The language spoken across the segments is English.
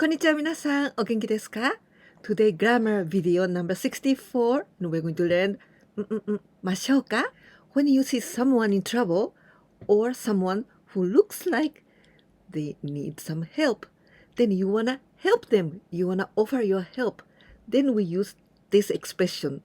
こんにちは皆さん、お元気ですか？ Today grammar video number 64 and we're going to learn ましょうか? When you see someone in trouble or someone who looks like they need some help, then you wanna help them. You wanna offer your help. Then we use this expression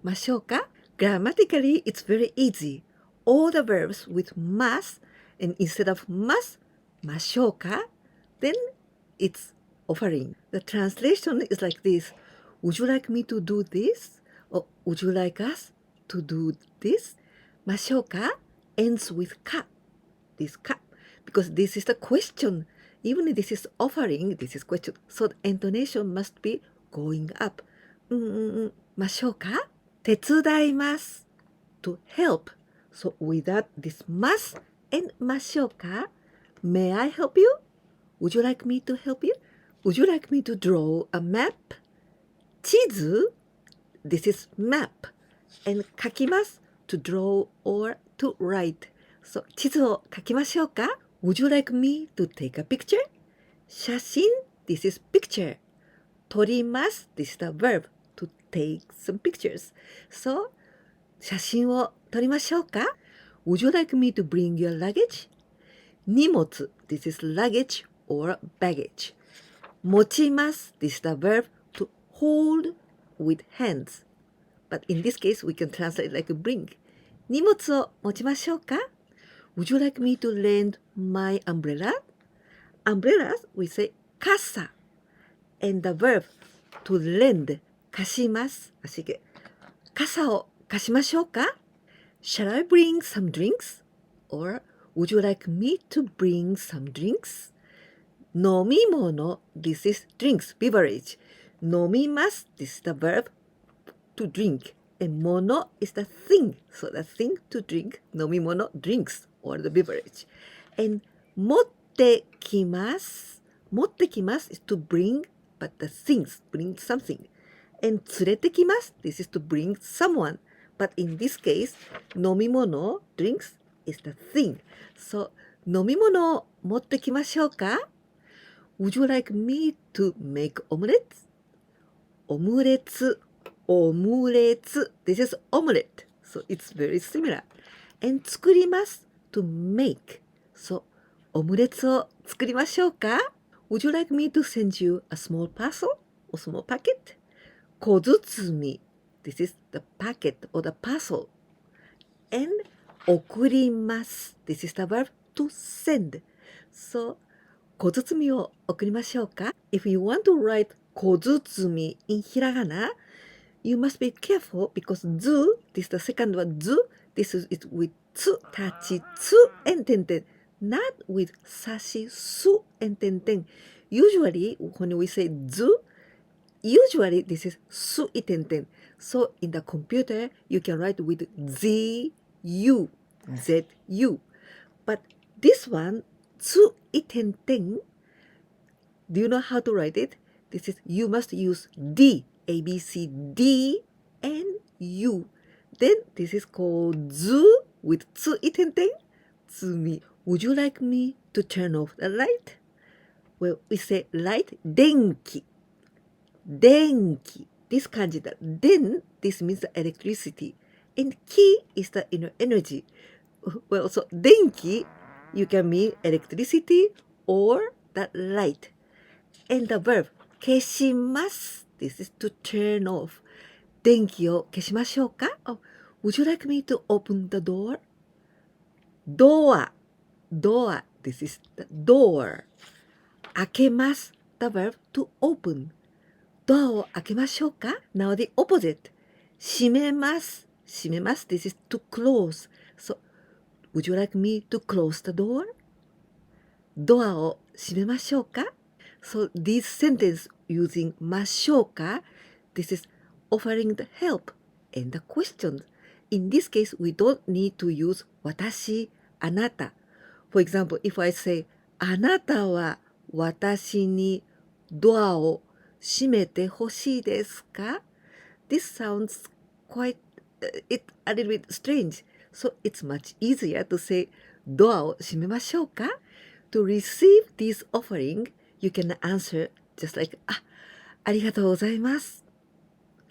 ましょうか? Grammatically, it's very easy. All the verbs with must and instead of must, ましょうか? Then it's offering. The translation is like this. Would you like me to do this? Or would you like us to do this? ましょうか ends with か. This か. Because this is the question. Even if this is offering, this is question. So the intonation must be going up. ましょうか手伝います to help. So without this must and ましょうか May I help you? Would you like me to help you? Would you like me to draw a map? 地図 This is map. And 書きます to draw or to write. So 地図を書きましょうか Would you like me to take a picture? 写真 This is picture. 撮ります This is the verb to take some pictures. So 写真を撮りましょうか Would you like me to bring your luggage? 荷物 This is luggage or baggage. 持ちます This is the verb to hold with hands. But in this case, we can translate like bring. 荷物を持ちましょうか Would you like me to lend my umbrella? Umbrellas, we say 傘 and the verb to lend 貸します Así que 傘を貸しましょうか Shall I bring some drinks? Or would you like me to bring some drinks? 飲み物 This is drinks, beverage. 飲みます This is the verb to drink. And 物 is the thing. So the thing to drink, 飲み物 drinks or the beverage. And 持ってきます。持ってきます is to bring, but the things, bring something. And 連れてきます This is to bring someone. But in this case, 飲み物 drinks is the thing. So 飲み物を持ってきましょうかWould you like me to make omelets? オムレツ、オムレツ。This is omelette. So it's very similar. And 作ります to make. So オムレツを作りましょうか Would you like me to send you a small parcel or small packet? 小包み。This is the packet or the parcel. And 送ります。This is the verb to send. So 小包みを送りましょうか If you want to write 小包み in hiragana, you must be careful because ず this is the second one ず this is it with つ tachi つ and 点々 not with さしす and 点々 Usually when we say ず usually this is す い点々 So in the computer you can write with z u z u But this one つい点々 Do you know how to write it? This is you must use D, A, B, C, D, and U. Then this is called ず with つい点々 つみ Would you like me to turn off the light? Well, we say light 電気電気 This kanji that 電 this means the electricity and 気 is the inner energy. Well, so 電気 you can mean electricity or the light. And the verb 消します This is to turn off. 電気を消しましょうか oh, Would you like me to open the door? Door. Door. This is the door. 開けます The verb to open. ドアを開けましょうか Now the opposite. 閉めます。閉めます This is to close. So, would you like me to close the door? ドアを閉めましょうか So this sentence using ましょうか This is offering the help and the question. In this case, we don't need to use 私、あなた。For example, if I say あなたは私にドアを閉めてほしいですか This sounds quite a little bit strange. So it's much easier to say ドアを閉めましょうか To receive this offering, you can answer just like, ありがとうございます。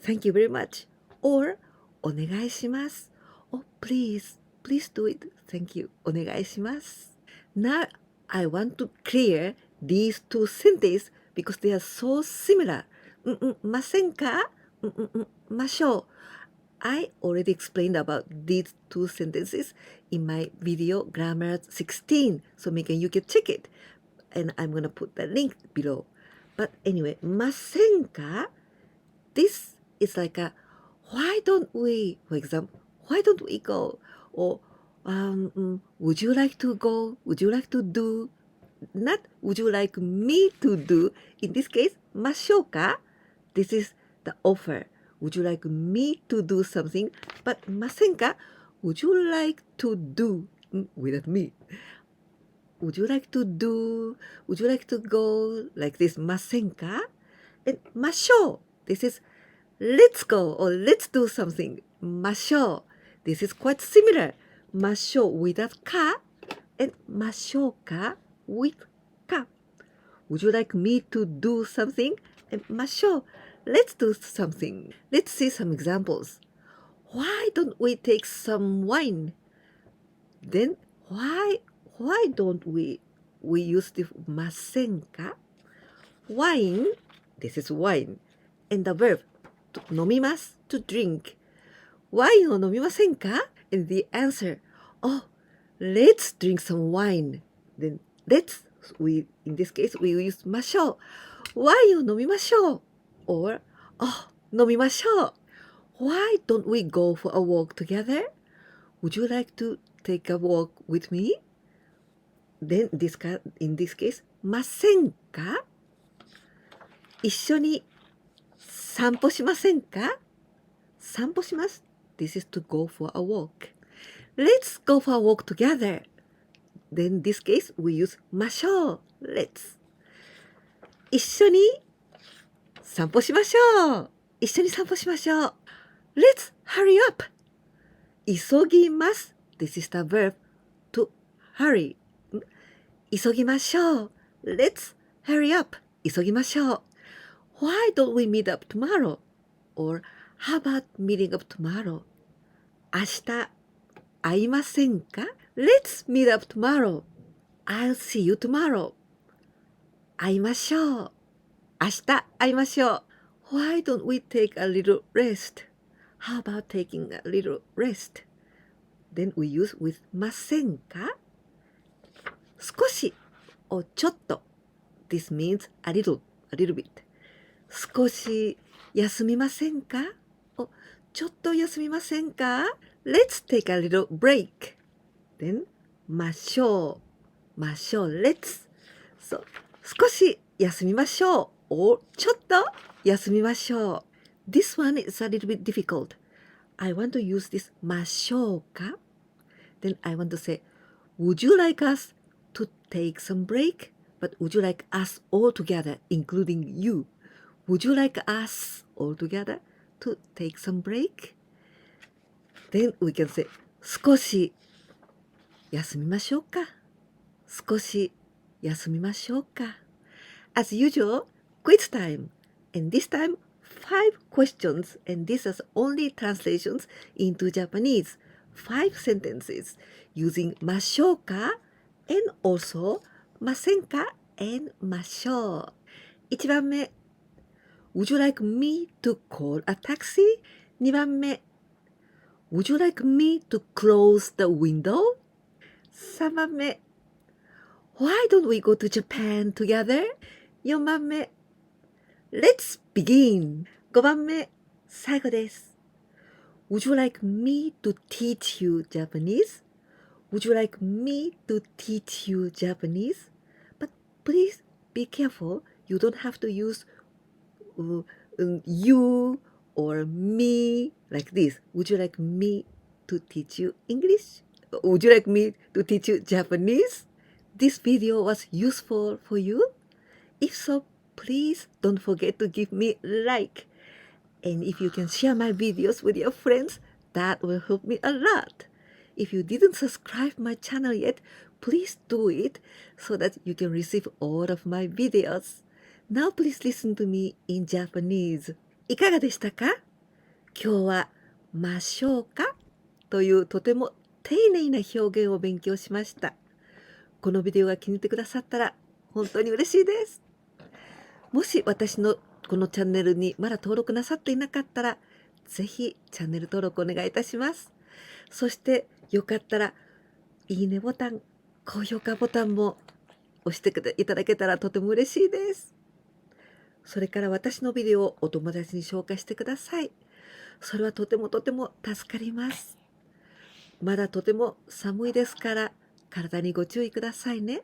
Thank you very much. Or, お願いします。Oh, please do it. Thank you. お願いします。Now, I want to clear these two sentences because they are so similar. ませんか？ましょう。I already explained about these two sentences in my video Grammar 16. So Megan, you can check it. And I'm going to put the link below. But anyway, ませんか? This is like a, why don't we, for example, why don't we go? Or, would you like to go? Would you like to do? Not, would you like me to do? In this case, ましょうか? This is the offer. Would you like me to do something? But ませんか? Would you like to do without me? Would you like to do? Would you like to go like this? ませんか? And ましょう. This is let's go or let's do something. ましょう. This is quite similar. ましょう without か and ましょうか with か. Would you like me to do something? And ましょう. Let's do something. Let's see some examples. Why don't we take some wine? Then why don't we use the ませんか? Wine, this is wine. And the verb, 飲みます to drink. ワインを飲みませんか? And the answer, oh, let's drink some wine. Then let's, in this case, we use ましょう。ワインを飲みましょう。Or, oh, 飲みましょう。Why don't we go for a walk together? Would you like to take a walk with me? Then in this case, ませんか? 一緒に散歩しませんか? 散歩します。This is to go for a walk. Let's go for a walk together. Then in this case, we use ましょう。Let's. 一緒に散歩しましょう。一緒に散歩しましょう。Let's hurry up. 急ぎます。This is the verb to hurry. 急ぎましょう。Let's hurry up. 急ぎましょう。Why don't we meet up tomorrow? Or how about meeting up tomorrow? 明日会いませんか? Let's meet up tomorrow. I'll see you tomorrow. 会いましょう。明日会いましょう。Why don't we take a little rest? How about taking a little rest? Then we use with ませんか? 少し or ちょっと This means a little bit. 少し休みませんか? Or ちょっと休みませんか? Let's take a little break. Then ましょう。Let's. So 少し休みましょう。or ちょっと休みましょう。This one is a little bit difficult. I want to use this ましょうか? Then I want to say, would you like us to take some break? But would you like us all together, including you? Would you like us all together to take some break? Then we can say, 少し休みましょうか。少し休みましょうか。As usual, quiz time. And this time, 5 questions. And these are only translations into Japanese. 5 sentences using ましょうか and also ませんか and ましょう。1番目 Would you like me to call a taxi? 2番目 Would you like me to close the window? 3番目 Why don't we go to Japan together? 4番目 Let's begin. 5番目最後です。Would you like me to teach you Japanese? Would you like me to teach you Japanese? But please be careful. You don't have to use you or me like this. Would you like me to teach you English? Would you like me to teach you Japanese? This video was useful for you? If so, please don't forget to give me a like. And if you can share my videos with your friends, that will help me a lot. If you didn't subscribe my channel yet, please do it so that you can receive all of my videos. Now please listen to me in Japanese. いかがでしたか？今日はましょうかというとても丁寧な表現を勉強しました。このビデオが気に入ってくださったら本当に嬉しいです。もし私のこのチャンネルにまだ登録なさっていなかったら、ぜひチャンネル登録お願いいたします。そしてよかったらいいねボタン、高評価ボタンも押していただけたらとても嬉しいです。それから私のビデオをお友達に紹介してください。それはとても助かります。まだとても寒いですから体にご注意くださいね。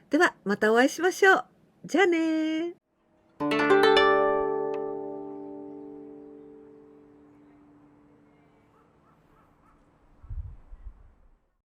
ではまたお会いしましょう。じゃあねー。